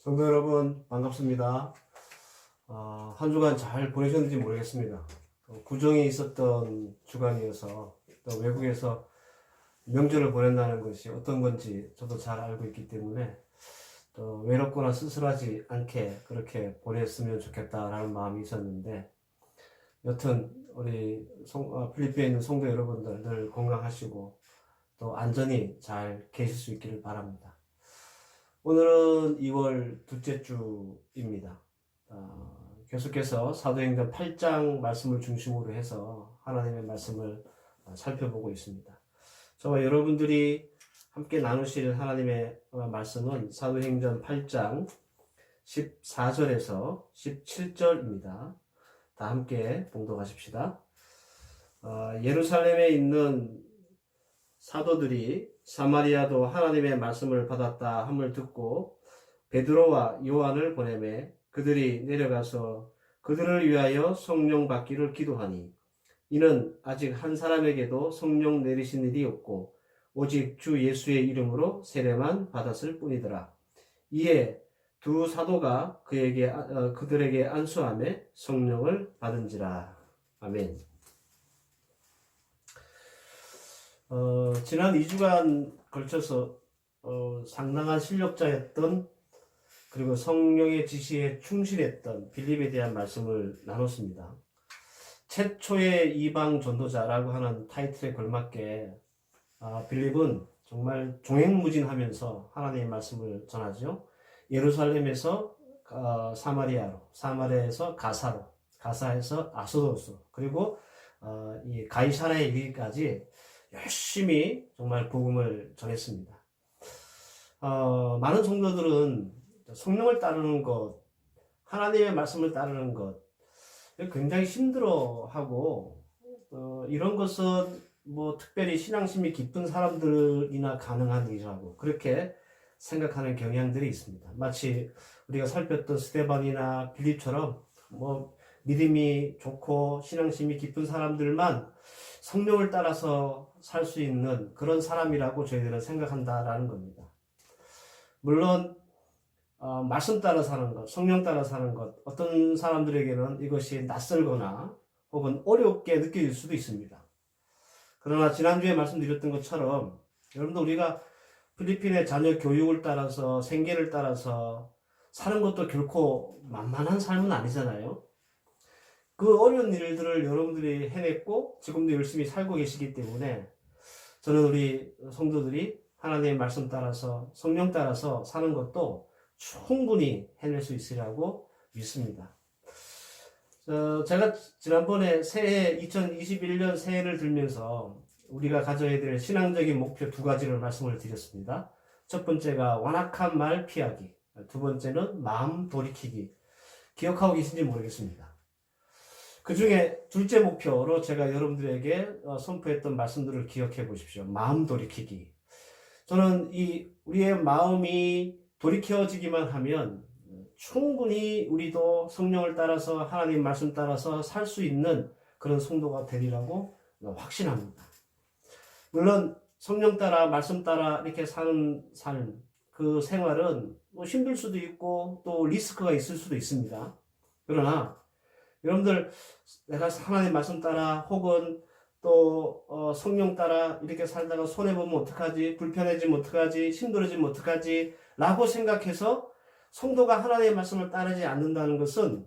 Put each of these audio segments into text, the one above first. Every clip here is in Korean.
성도 여러분 반갑습니다. 한 주간 잘 보내셨는지 모르겠습니다. 구정이 있었던 주간이어서 또 외국에서 명절을 보낸다는 것이 어떤 건지 저도 잘 알고 있기 때문에 또 외롭거나 쓸쓸하지 않게 그렇게 보냈으면 좋겠다라는 마음이 있었는데, 여튼 우리 필리핀에 있는 성도 여러분들 늘 건강하시고 또 안전히 잘 계실 수 있기를 바랍니다. 오늘은 2월 둘째 주입니다. 계속해서 사도행전 8장 말씀을 중심으로 해서 하나님의 말씀을 살펴보고 있습니다. 저와 여러분들이 함께 나누실 하나님의 말씀은 사도행전 8장 14절에서 17절입니다. 다 함께 봉독하십시다. 예루살렘에 있는 사도들이 사마리아도 하나님의 말씀을 받았다 함을 듣고 베드로와 요한을 보내매 그들이 내려가서 그들을 위하여 성령 받기를 기도하니, 이는 아직 한 사람에게도 성령 내리신 일이 없고 오직 주 예수의 이름으로 세례만 받았을 뿐이더라. 이에 두 사도가 그들에게 안수하며 성령을 받은지라. 아멘. 지난 2주간 걸쳐서 상당한 실력자였던, 그리고 성령의 지시에 충실했던 빌립에 대한 말씀을 나눴습니다. 최초의 이방 전도자라고 하는 타이틀에 걸맞게 빌립은 정말 종횡무진하면서 하나님의 말씀을 전하죠. 예루살렘에서 사마리아로, 사마리아에서 가사로, 가사에서 아소도스로, 그리고 이 가이사라에 이르기까지 열심히 정말 복음을 전했습니다. 많은 성도들은 성령을 따르는 것, 하나님의 말씀을 따르는 것 굉장히 힘들어하고, 이런 것은 뭐 특별히 신앙심이 깊은 사람들이나 가능한 일이라고 그렇게 생각하는 경향들이 있습니다. 마치 우리가 살폈던 스데반이나 빌립처럼 뭐 믿음이 좋고 신앙심이 깊은 사람들만 성령을 따라서 살 수 있는 그런 사람이라고 저희들은 생각한다라는 겁니다. 물론 말씀 따라 사는 것, 성령 따라 사는 것, 어떤 사람들에게는 이것이 낯설거나 혹은 어렵게 느껴질 수도 있습니다. 그러나 지난주에 말씀드렸던 것처럼 여러분들, 우리가 필리핀의 자녀 교육을 따라서 생계를 따라서 사는 것도 결코 만만한 삶은 아니잖아요. 그 어려운 일들을 여러분들이 해냈고 지금도 열심히 살고 계시기 때문에 저는 우리 성도들이 하나님의 말씀 따라서 성령 따라서 사는 것도 충분히 해낼 수 있으리라고 믿습니다. 제가 지난번에 새해 2021년 새해를 들면서 우리가 가져야 될 신앙적인 목표 두 가지를 말씀을 드렸습니다. 첫 번째가 완악한 말 피하기, 두 번째는 마음 돌이키기. 기억하고 계신지 모르겠습니다. 그 중에 둘째 목표로 제가 여러분들에게 선포했던 말씀들을 기억해 보십시오. 마음 돌이키기. 저는 우리의 마음이 돌이켜지기만 하면 충분히 우리도 성령을 따라서 하나님 말씀 따라서 살 수 있는 그런 성도가 되리라고 확신합니다. 물론 성령 따라 말씀 따라 이렇게 사는 삶, 그 생활은 뭐 힘들 수도 있고 또 리스크가 있을 수도 있습니다. 그러나 여러분들, 내가 하나님 말씀 따라 혹은 또 성령 따라 이렇게 살다가 손해보면 어떡하지, 불편해지면 어떡하지, 힘들어지면 어떡하지 라고 생각해서 성도가 하나님의 말씀을 따르지 않는다는 것은,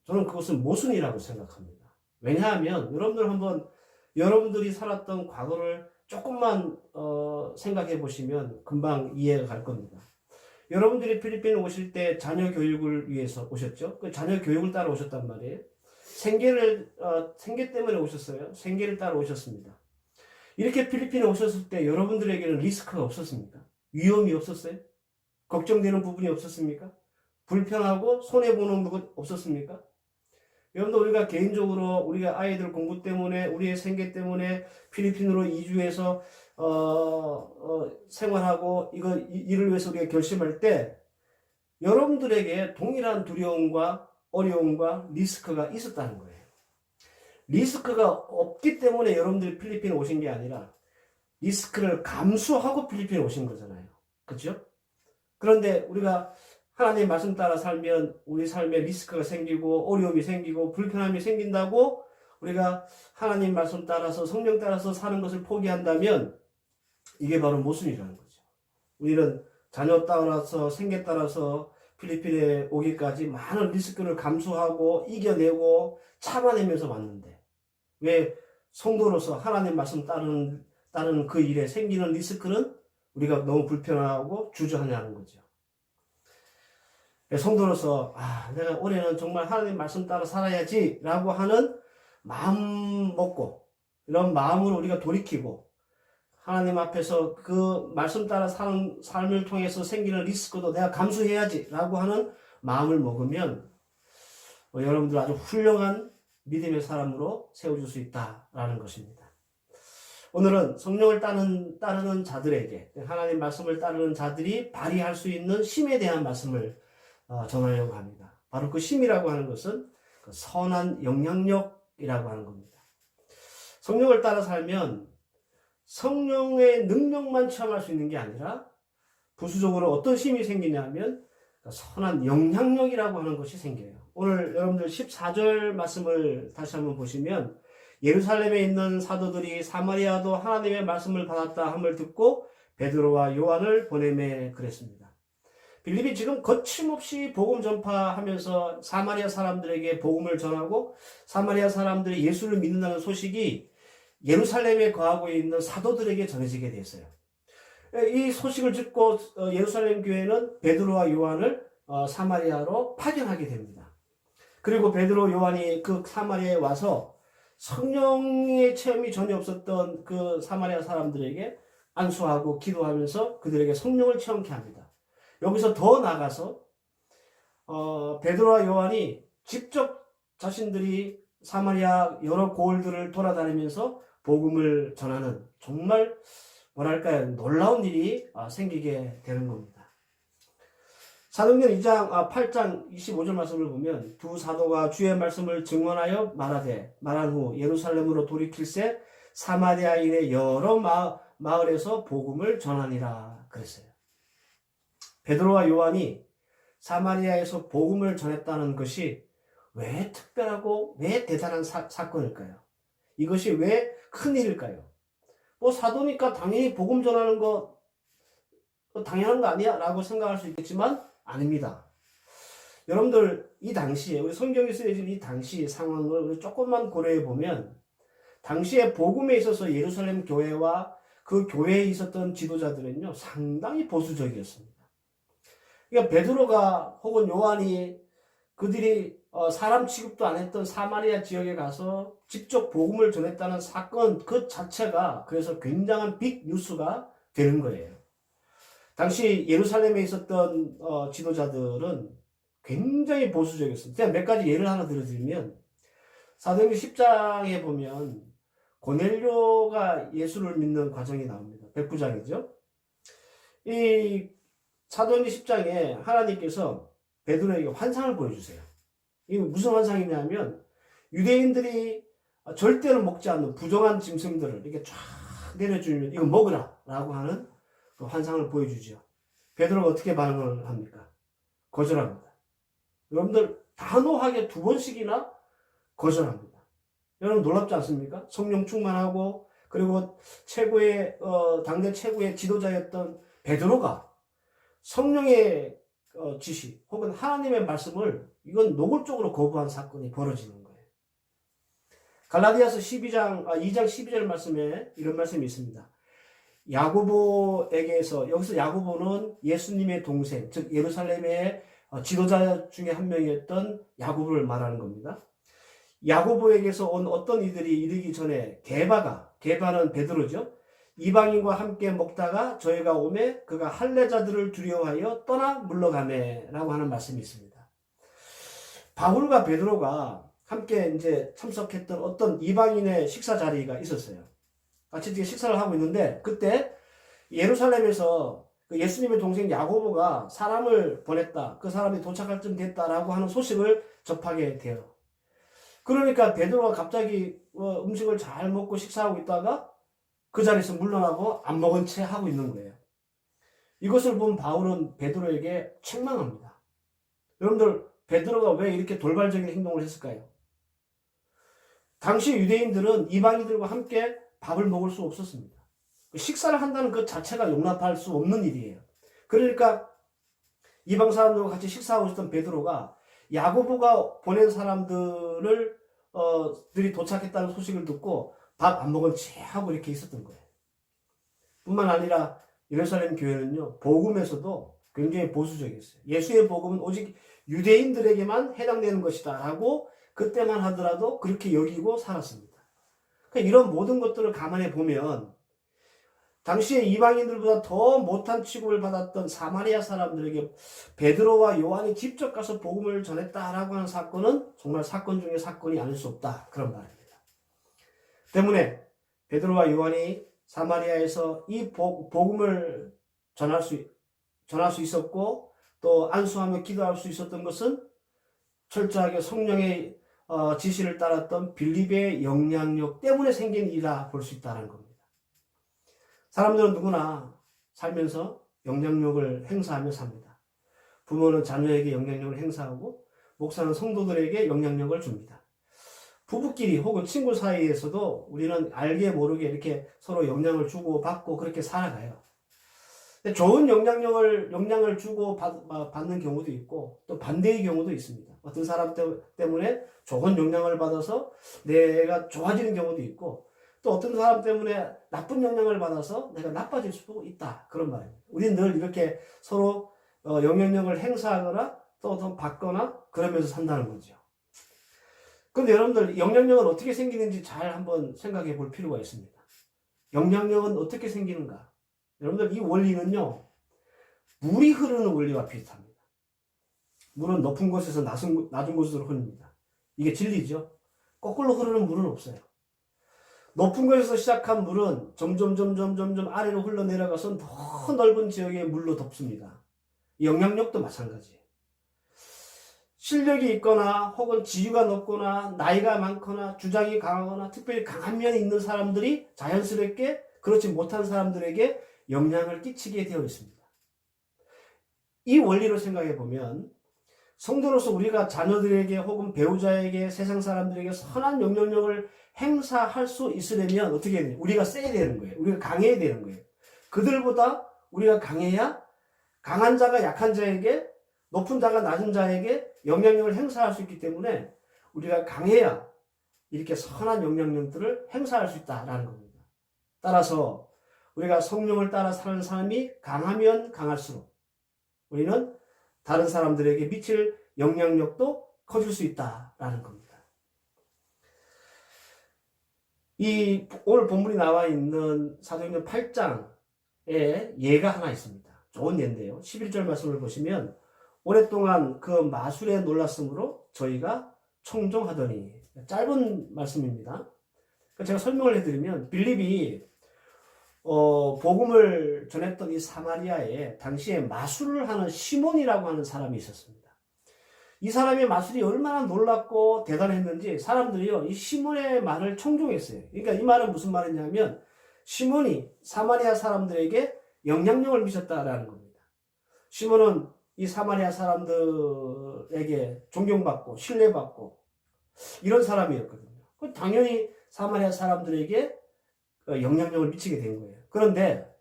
저는 그것은 모순이라고 생각합니다. 왜냐하면 여러분들 한번 여러분들이 살았던 과거를 조금만 생각해 보시면 금방 이해가 갈 겁니다. 여러분들이 필리핀에 오실 때 자녀 교육을 위해서 오셨죠? 그 자녀 교육을 따라 오셨단 말이에요. 생계 때문에 오셨어요. 생계를 따라 오셨습니다. 이렇게 필리핀에 오셨을 때 여러분들에게는 리스크가 없었습니까? 위험이 없었어요? 걱정되는 부분이 없었습니까? 불편하고 손해보는 부분 없었습니까? 여러분들, 우리가 개인적으로 우리가 아이들 공부 때문에, 우리의 생계 때문에 필리핀으로 이주해서 생활하고 일을 위해서 우리가 결심할 때 여러분들에게 동일한 두려움과 어려움과 리스크가 있었다는 거예요. 리스크가 없기 때문에 여러분들이 필리핀에 오신 게 아니라 리스크를 감수하고 필리핀에 오신 거잖아요. 그렇죠? 그런데 우리가 하나님 말씀 따라 살면 우리 삶에 리스크가 생기고 어려움이 생기고 불편함이 생긴다고 우리가 하나님 말씀 따라서 성령 따라서 사는 것을 포기한다면 이게 바로 모순이라는 거죠. 우리는 자녀 따라서 생계 따라서 필리핀에 오기까지 많은 리스크를 감수하고 이겨내고 참아내면서 왔는데 왜 성도로서 하나님 말씀 따르는 그 일에 생기는 리스크는 우리가 너무 불편하고 주저하냐는 거죠. 성도로서 내가 올해는 정말 하나님 말씀 따라 살아야지 라고 하는 마음 먹고 이런 마음으로 우리가 돌이키고 하나님 앞에서 그 말씀 따라 사는 삶을 통해서 생기는 리스크도 내가 감수해야지 라고 하는 마음을 먹으면 여러분들 아주 훌륭한 믿음의 사람으로 세워줄 수 있다라는 것입니다. 오늘은 성령을 따르는 자들에게 하나님 말씀을 따르는 자들이 발휘할 수 있는 힘에 대한 말씀을 전하려고 합니다. 바로 그 힘이라고 하는 것은 그 선한 영향력이라고 하는 겁니다. 성령을 따라 살면 성령의 능력만 체험할 수 있는 게 아니라 부수적으로 어떤 힘이 생기냐면 선한 영향력이라고 하는 것이 생겨요. 오늘 여러분들 14절 말씀을 다시 한번 보시면 예루살렘에 있는 사도들이 사마리아도 하나님의 말씀을 받았다 함을 듣고 베드로와 요한을 보내매 그랬습니다. 빌립이 지금 거침없이 복음 전파하면서 사마리아 사람들에게 복음을 전하고 사마리아 사람들이 예수를 믿는다는 소식이 예루살렘에 거하고 있는 사도들에게 전해지게 됐어요. 이 소식을 듣고 예루살렘 교회는 베드로와 요한을 사마리아로 파견하게 됩니다. 그리고 베드로, 요한이 그 사마리아에 와서 성령의 체험이 전혀 없었던 그 사마리아 사람들에게 안수하고 기도하면서 그들에게 성령을 체험케 합니다. 여기서 더 나아가서 베드로와 요한이 직접 자신들이 사마리아 여러 고을들을 돌아다니면서 복음을 전하는 정말 뭐랄까요 놀라운 일이 생기게 되는 겁니다. 사도행전 8장 25절 말씀을 보면 두 사도가 주의 말씀을 증언하여 말한 후 예루살렘으로 돌이킬새 사마리아인의 여러 마을에서 복음을 전하니라 그랬어요. 베드로와 요한이 사마리아에서 복음을 전했다는 것이 왜 특별하고 왜 대단한 사건일까요? 이것이 왜 큰일일까요? 사도니까 당연히 복음 전하는 거 당연한 거 아니야? 라고 생각할 수 있겠지만 아닙니다. 여러분들 이 당시에 우리 성경이 쓰여진 이 당시 상황을 조금만 고려해 보면 당시에 복음에 있어서 예루살렘 교회와 그 교회에 있었던 지도자들은요 상당히 보수적이었습니다. 그러니까 베드로가 혹은 요한이 그들이 사람 취급도 안 했던 사마리아 지역에 가서 직접 복음을 전했다는 사건 그 자체가 그래서 굉장한 빅 뉴스가 되는 거예요. 당시 예루살렘에 있었던 지도자들은 굉장히 보수적이었습니다. 제가 몇 가지 예를 하나 들어드리면 사도행전 10장에 보면 고넬료가 예수를 믿는 과정이 나옵니다. 백부장이죠. 이 사도행전 10장에 하나님께서 베드로에게 환상을 보여주세요. 이게 무슨 환상이냐면 유대인들이 절대로 먹지 않는 부정한 짐승들을 이렇게 쫙 내려주면 이거 먹으라 라고 하는 그 환상을 보여주죠. 베드로가 어떻게 반응을 합니까? 거절합니다. 여러분들 단호하게 2번씩이나 거절합니다. 여러분 놀랍지 않습니까? 성령 충만하고 그리고 당대 최고의 지도자였던 베드로가 성령의 지시 혹은 하나님의 말씀을 이건 노골적으로 거부한 사건이 벌어지는 거예요. 갈라디아서 2장 12절 말씀에 이런 말씀이 있습니다. 야고보에게서 여기서 야고보는 예수님의 동생 즉 예루살렘의 지도자 중에 한 명이었던 야고보를 말하는 겁니다. 야고보에게서 온 어떤 이들이 이르기 전에 게바는 베드로죠. 이방인과 함께 먹다가 저희가 오매 그가 할례자들을 두려워하여 떠나 물러가매 라고 하는 말씀이 있습니다. 바울과 베드로가 함께 이제 참석했던 어떤 이방인의 식사 자리가 있었어요. 같이 식사를 하고 있는데 그때 예루살렘에서 그 예수님의 동생 야고보가 사람을 보냈다. 그 사람이 도착할 쯤 됐다라고 하는 소식을 접하게 돼요. 그러니까 베드로가 갑자기 음식을 잘 먹고 식사하고 있다가 그 자리에서 물러나고 안 먹은 채 하고 있는 거예요. 이것을 본 바울은 베드로에게 책망합니다. 여러분들 베드로가 왜 이렇게 돌발적인 행동을 했을까요? 당시 유대인들은 이방인들과 함께 밥을 먹을 수 없었습니다. 식사를 한다는 그 자체가 용납할 수 없는 일이에요. 그러니까 이방 사람들과 같이 식사하고 있었던 베드로가 야고보가 보낸 사람들을 들이 도착했다는 소식을 듣고 밥 안 먹은 채 하고 이렇게 있었던 거예요. 뿐만 아니라 예루살렘 교회는요, 복음에서도 굉장히 보수적이었어요. 예수의 복음은 오직 유대인들에게만 해당되는 것이다 라고 그때만 하더라도 그렇게 여기고 살았습니다. 그러니까 이런 모든 것들을 감안해 보면 당시에 이방인들보다 더 못한 취급을 받았던 사마리아 사람들에게 베드로와 요한이 직접 가서 복음을 전했다라고 하는 사건은 정말 사건 중에 사건이 아닐 수 없다, 그런 말입니다. 때문에 베드로와 요한이 사마리아에서 이 복음을 전할 수 있었고 또 안수하며 기도할 수 있었던 것은 철저하게 성령의 지시를 따랐던 빌립의 영향력 때문에 생긴 일이라 볼 수 있다는 겁니다. 사람들은 누구나 살면서 영향력을 행사하며 삽니다. 부모는 자녀에게 영향력을 행사하고 목사는 성도들에게 영향력을 줍니다. 부부끼리 혹은 친구 사이에서도 우리는 알게 모르게 이렇게 서로 영향을 주고 받고 그렇게 살아가요. 근데 좋은 영향을 주고 받는 경우도 있고 또 반대의 경우도 있습니다. 어떤 사람 때문에 좋은 영향을 받아서 내가 좋아지는 경우도 있고 또 어떤 사람 때문에 나쁜 영향을 받아서 내가 나빠질 수도 있다. 그런 말입니다. 우리는 늘 이렇게 서로 영향력을 행사하거나 또 받거나 그러면서 산다는 거죠. 그런데 여러분들 영향력은 어떻게 생기는지 잘 한번 생각해 볼 필요가 있습니다. 영향력은 어떻게 생기는가? 여러분들 이 원리는요, 물이 흐르는 원리와 비슷합니다. 물은 높은 곳에서 낮은 곳으로 흐릅니다. 이게 진리죠. 거꾸로 흐르는 물은 없어요. 높은 곳에서 시작한 물은 점점 아래로 흘러내려가서 더 넓은 지역의 물로 덮습니다. 영향력도 마찬가지예요. 실력이 있거나 혹은 지위가 높거나 나이가 많거나 주장이 강하거나 특별히 강한 면이 있는 사람들이 자연스럽게 그렇지 못한 사람들에게 영향을 끼치게 되어 있습니다. 이 원리로 생각해 보면 성도로서 우리가 자녀들에게 혹은 배우자에게 세상 사람들에게 선한 영향력을 행사할 수 있으려면 어떻게 해야 돼요? 우리가 세야 되는 거예요. 우리가 강해야 되는 거예요. 그들보다 우리가 강해야 강한 자가 약한 자에게 높은 자가 낮은 자에게 영향력을 행사할 수 있기 때문에 우리가 강해야 이렇게 선한 영향력들을 행사할 수 있다라는 겁니다. 따라서 우리가 성령을 따라 사는 사람이 강하면 강할수록 우리는 다른 사람들에게 미칠 영향력도 커질 수 있다라는 겁니다. 이 오늘 본문이 나와 있는 사도행전 8장에 예가 하나 있습니다. 좋은 예인데요. 11절 말씀을 보시면 오랫동안 그 마술에 놀랐으므로 저희가 청종하더니, 짧은 말씀입니다. 제가 설명을 해드리면 빌립이 복음을 전했던 이 사마리아에 당시에 마술을 하는 시몬이라고 하는 사람이 있었습니다. 이 사람의 마술이 얼마나 놀랍고 대단했는지 사람들이요, 이 시몬의 말을 청종했어요. 그러니까 이 말은 무슨 말이냐면 시몬이 사마리아 사람들에게 영향력을 미쳤다라는 겁니다. 시몬은 이 사마리아 사람들에게 존경받고 신뢰받고 이런 사람이었거든요. 당연히 사마리아 사람들에게 영향력을 미치게 된 거예요. 그런데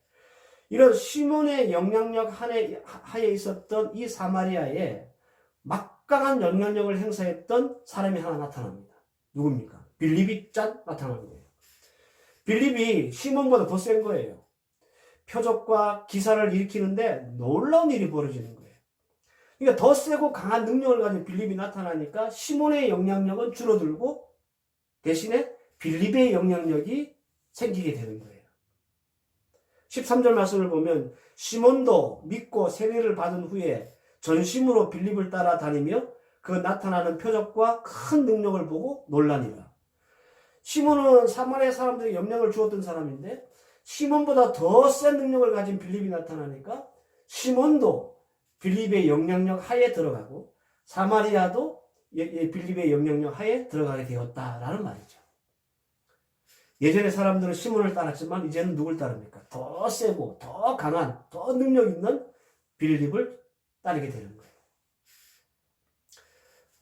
이런 시몬의 영향력 하에 있었던 이 사마리아에 막강한 영향력을 행사했던 사람이 하나 나타납니다. 누굽니까? 빌립이 나타나는 거예요. 빌립이 시몬보다 더 센 거예요. 표적과 기사를 일으키는데 놀라운 일이 벌어지는 거예요. 그러니까 더 세고 강한 능력을 가진 빌립이 나타나니까 시몬의 영향력은 줄어들고 대신에 빌립의 영향력이 생기게 되는 거예요. 13절 말씀을 보면 시몬도 믿고 세례를 받은 후에 전심으로 빌립을 따라다니며 그 나타나는 표적과 큰 능력을 보고 놀라니라. 시몬은 사마리아 사람들에게 영향을 주었던 사람인데 시몬보다 더 센 능력을 가진 빌립이 나타나니까 시몬도 빌립의 영향력 하에 들어가고 사마리아도 빌립의 영향력 하에 들어가게 되었다라는 말이죠. 예전에 사람들은 시몬을 따랐지만 이제는 누굴 따릅니까? 더 세고 더 강한 더 능력 있는 빌립을 따르게 되는 거예요.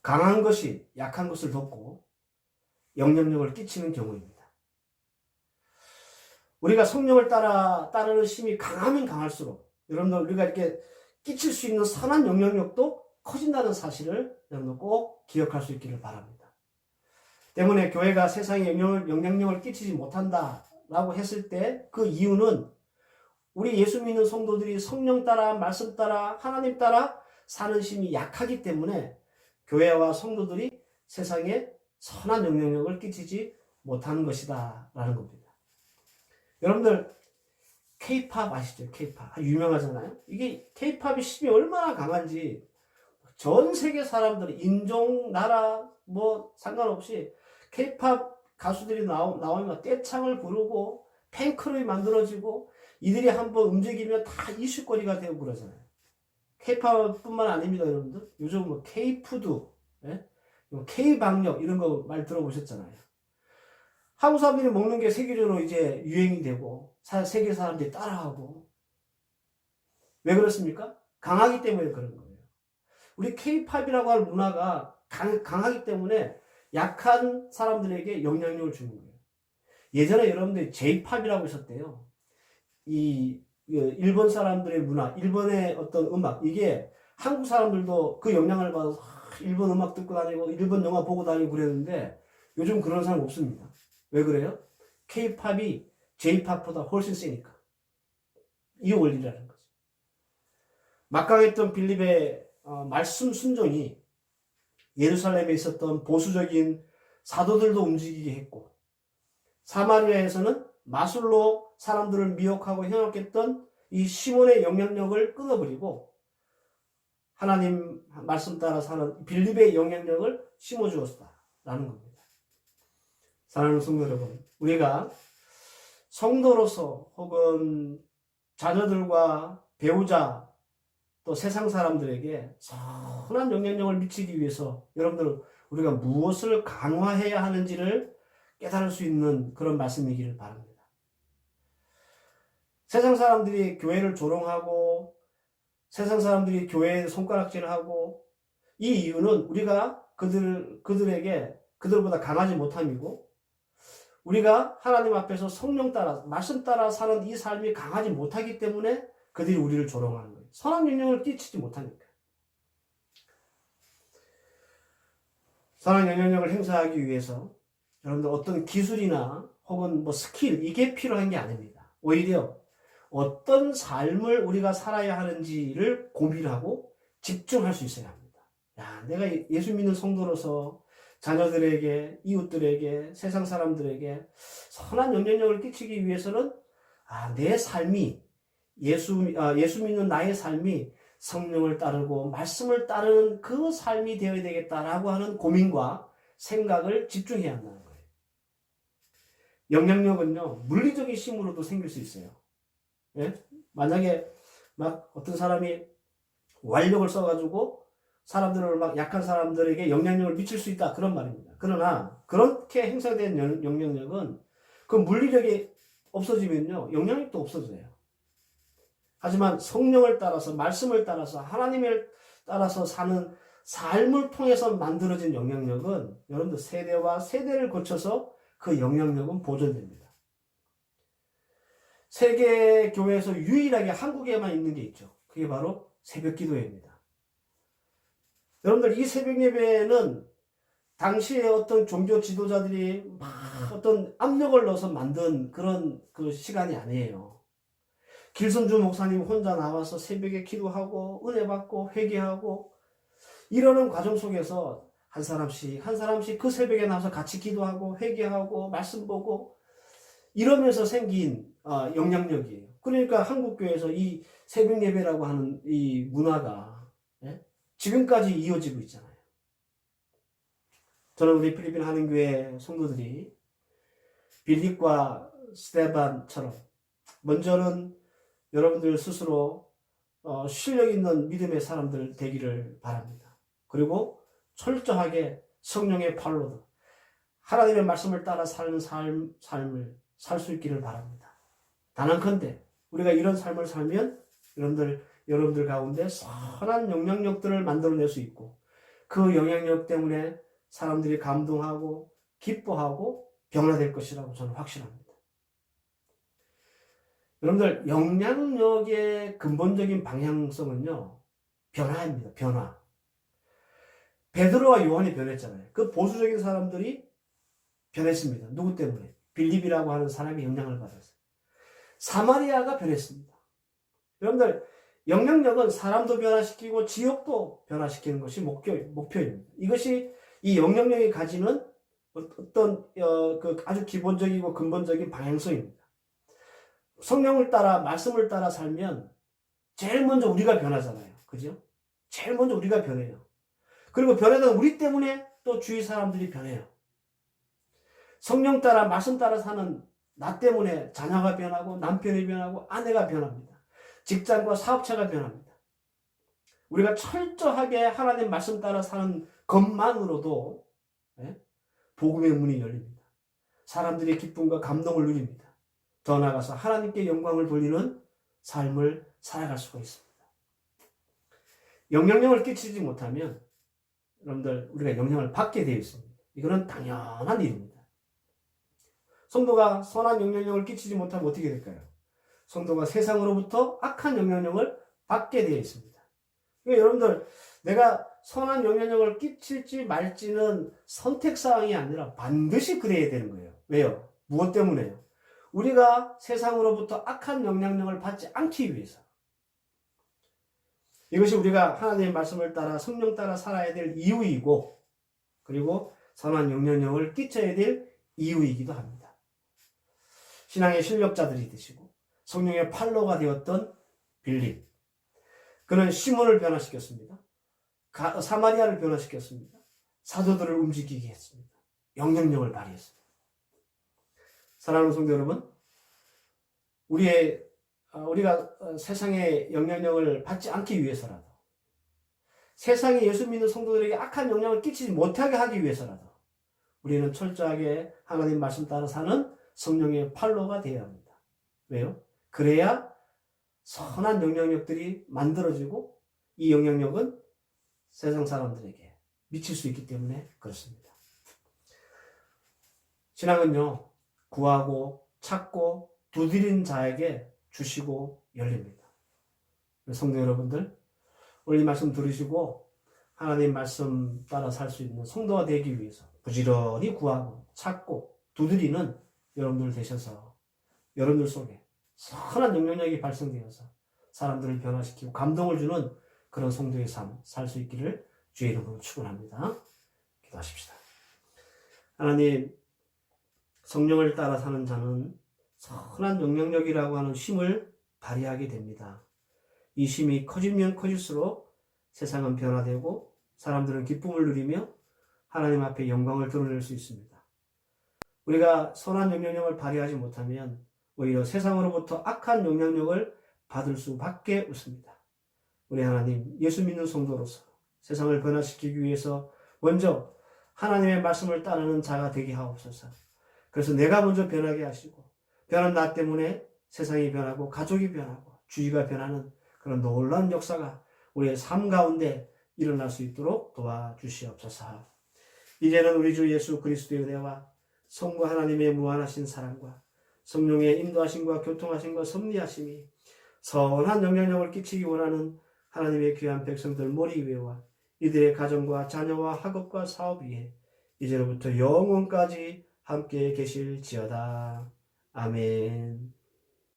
강한 것이 약한 것을 덮고 영향력을 끼치는 경우입니다. 우리가 성령을 따르는 힘이 강하면 강할수록 여러분들 우리가 이렇게 끼칠 수 있는 선한 영향력도 커진다는 사실을 여러분들 꼭 기억할 수 있기를 바랍니다. 때문에 교회가 세상에 영향력을 끼치지 못한다라고 했을 때 그 이유는 우리 예수 믿는 성도들이 성령 따라 말씀 따라 하나님 따라 사는 힘이 약하기 때문에 교회와 성도들이 세상에 선한 영향력을 끼치지 못하는 것이다 라는 겁니다. 여러분들 K-팝 아시죠? K-팝 유명하잖아요. 이게 K-팝의 힘이 얼마나 강한지 전 세계 사람들 인종 나라 뭐 상관없이 K-팝 가수들이 나오면 떼창을 부르고 팬클럽이 만들어지고 이들이 한번 움직이면 다 이슈거리가 되고 그러잖아요. K-팝뿐만 아닙니다, 여러분들. 요즘 뭐 K-푸드, 예? K-방역 이런 거 말 들어보셨잖아요. 한국 사람들이 먹는 게 세계적으로 이제 유행이 되고 세계 사람들이 따라하고 왜 그렇습니까? 강하기 때문에 그런 거예요. 우리 K-팝이라고 하는 문화가 강하기 때문에 약한 사람들에게 영향력을 주는 거예요. 예전에 여러분들이 J-팝이라고 있었대요. 이 일본 사람들의 문화, 일본의 어떤 음악, 이게 한국 사람들도 그 영향을 받아서 일본 음악 듣고 다니고 일본 영화 보고 다니고 그랬는데 요즘 그런 사람 없습니다. 왜 그래요? K-팝이 J-팝보다 훨씬 세니까. 이 원리라는 거죠. 막강했던 빌립의 말씀 순종이 예루살렘에 있었던 보수적인 사도들도 움직이게 했고 사마리아에서는 마술로 사람들을 미혹하고 현혹했던 이 시몬의 영향력을 끊어버리고 하나님 말씀 따라 사는 빌립의 영향력을 심어주었다라는 겁니다. 사랑하는 성도 여러분, 우리가 성도로서 혹은 자녀들과 배우자 또 세상 사람들에게 선한 영향력을 미치기 위해서 여러분들 우리가 무엇을 강화해야 하는지를 깨달을 수 있는 그런 말씀이기를 바랍니다. 세상 사람들이 교회를 조롱하고 세상 사람들이 교회에 손가락질을 하고 이 이유는 우리가 그들보다 강하지 못함이고 우리가 하나님 앞에서 성령 따라 말씀 따라 사는 이 삶이 강하지 못하기 때문에 그들이 우리를 조롱하는 거예요. 선한 영향을 끼치지 못하니까. 선한 영향력을 행사하기 위해서 여러분들 어떤 기술이나 혹은 뭐 스킬 이게 필요한 게 아닙니다. 오히려 어떤 삶을 우리가 살아야 하는지를 고민하고 집중할 수 있어야 합니다. 야, 내가 예수 믿는 성도로서 자녀들에게, 이웃들에게, 세상 사람들에게 선한 영향력을 끼치기 위해서는 내 삶이 예수 믿는 나의 삶이 성령을 따르고 말씀을 따르는 그 삶이 되어야 되겠다라고 하는 고민과 생각을 집중해야 한다는 거예요. 영향력은요, 물리적인 힘으로도 생길 수 있어요. 예? 만약에 막 어떤 사람이 완력을 써가지고 사람들을 막 약한 사람들에게 영향력을 미칠 수 있다 그런 말입니다. 그러나 그렇게 행사된 영향력은 그 물리력이 없어지면요 영향력도 없어져요. 하지만 성령을 따라서 말씀을 따라서 하나님을 따라서 사는 삶을 통해서 만들어진 영향력은 여러분들 세대와 세대를 거쳐서 그 영향력은 보존됩니다. 세계 교회에서 유일하게 한국에만 있는 게 있죠. 그게 바로 새벽 기도회입니다. 여러분들 이 새벽 예배는 당시에 어떤 종교 지도자들이 막 어떤 압력을 넣어서 만든 그런 그 시간이 아니에요. 길선주 목사님 혼자 나와서 새벽에 기도하고 은혜 받고 회개하고 이러는 과정 속에서 한 사람씩 그 새벽에 나와서 같이 기도하고 회개하고 말씀 보고 이러면서 생긴 영향력이에요. 그러니까 한국교회에서 이 새벽 예배라고 하는 이 문화가 지금까지 이어지고 있잖아요. 저는 우리 필리핀 한인교회 성도들이 빌립과 스테반처럼 먼저는 여러분들 스스로 실력 있는 믿음의 사람들 되기를 바랍니다. 그리고 철저하게 성령의 팔로도 하나님의 말씀을 따라 사는 삶을 살 수 있기를 바랍니다. 단언컨대 우리가 이런 삶을 살면 여러분들 가운데 선한 영향력들을 만들어낼 수 있고 그 영향력 때문에 사람들이 감동하고 기뻐하고 변화될 것이라고 저는 확신합니다. 여러분들, 영향력의 근본적인 방향성은요, 변화입니다. 변화. 베드로와 요한이 변했잖아요. 그 보수적인 사람들이 변했습니다. 누구 때문에? 빌립이라고 하는 사람이 영향을 받았어요. 사마리아가 변했습니다. 여러분들, 영향력은 사람도 변화시키고 지역도 변화시키는 것이 목표입니다. 이것이 이 영향력이 가지는 어떤 그 아주 기본적이고 근본적인 방향성입니다. 성령을 따라, 말씀을 따라 살면 제일 먼저 우리가 변하잖아요. 그죠? 제일 먼저 우리가 변해요. 그리고 변하던 우리 때문에 또 주위 사람들이 변해요. 성령 따라, 말씀 따라 사는 나 때문에 자녀가 변하고, 남편이 변하고, 아내가 변합니다. 직장과 사업체가 변합니다. 우리가 철저하게 하나님 말씀 따라 사는 것만으로도 복음의 문이 열립니다. 사람들의 기쁨과 감동을 누립니다. 더 나아가서 하나님께 영광을 돌리는 삶을 살아갈 수가 있습니다. 영향력을 끼치지 못하면 여러분들, 우리가 영향을 받게 되어 있습니다. 이거는 당연한 일입니다. 성도가 선한 영향력을 끼치지 못하면 어떻게 될까요? 성도가 세상으로부터 악한 영향력을 받게 되어 있습니다. 그러니까 여러분들, 내가 선한 영향력을 끼칠지 말지는 선택사항이 아니라 반드시 그래야 되는 거예요. 왜요? 무엇 때문에요? 우리가 세상으로부터 악한 영향력을 받지 않기 위해서. 이것이 우리가 하나님의 말씀을 따라 성령 따라 살아야 될 이유이고, 그리고 선한 영향력을 끼쳐야 될 이유이기도 합니다. 신앙의 실력자들이 되시고 성령의 팔로가 되었던 빌립, 그는 시몬을 변화시켰습니다. 사마리아를 변화시켰습니다. 사도들을 움직이게 했습니다. 영향력을 발휘했습니다. 사랑하는 성도 여러분, 우리가 세상에 영향력을 받지 않기 위해서라도, 세상에 예수 믿는 성도들에게 악한 영향을 끼치지 못하게 하기 위해서라도 우리는 철저하게 하나님 말씀 따라 사는 성령의 팔로가 되어야 합니다. 왜요? 그래야 선한 영향력들이 만들어지고 이 영향력은 세상 사람들에게 미칠 수 있기 때문에 그렇습니다. 신앙은요, 구하고 찾고 두드린 자에게 주시고 열립니다. 성도 여러분들, 오늘 이 말씀 들으시고 하나님 말씀 따라 살 수 있는 성도가 되기 위해서 부지런히 구하고 찾고 두드리는 여러분들 되셔서 여러분들 속에 선한 영향력이 발생되어서 사람들을 변화시키고 감동을 주는 그런 성도의 삶 살 수 있기를 주의 이름으로 축원합니다. 기도하십시다. 하나님, 성령을 따라 사는 자는 선한 영향력이라고 하는 힘을 발휘하게 됩니다. 이 힘이 커지면 커질수록 세상은 변화되고 사람들은 기쁨을 누리며 하나님 앞에 영광을 드러낼 수 있습니다. 우리가 선한 영향력을 발휘하지 못하면 오히려 세상으로부터 악한 영향력을 받을 수밖에 없습니다. 우리 하나님, 예수 믿는 성도로서 세상을 변화시키기 위해서 먼저 하나님의 말씀을 따르는 자가 되게 하옵소서. 그래서 내가 먼저 변하게 하시고 변한 나 때문에 세상이 변하고 가족이 변하고 주위가 변하는 그런 놀라운 역사가 우리의 삶 가운데 일어날 수 있도록 도와주시옵소서. 이제는 우리 주 예수 그리스도의 은혜와 성부 하나님의 무한하신 사랑과 성령의 인도하심과 교통하심과 섭리하심이 선한 영향력을 끼치기 원하는 하나님의 귀한 백성들 머리 위에와 이들의 가정과 자녀와 학업과 사업 위에 이제로부터 영원까지 함께 계실지어다. 아멘.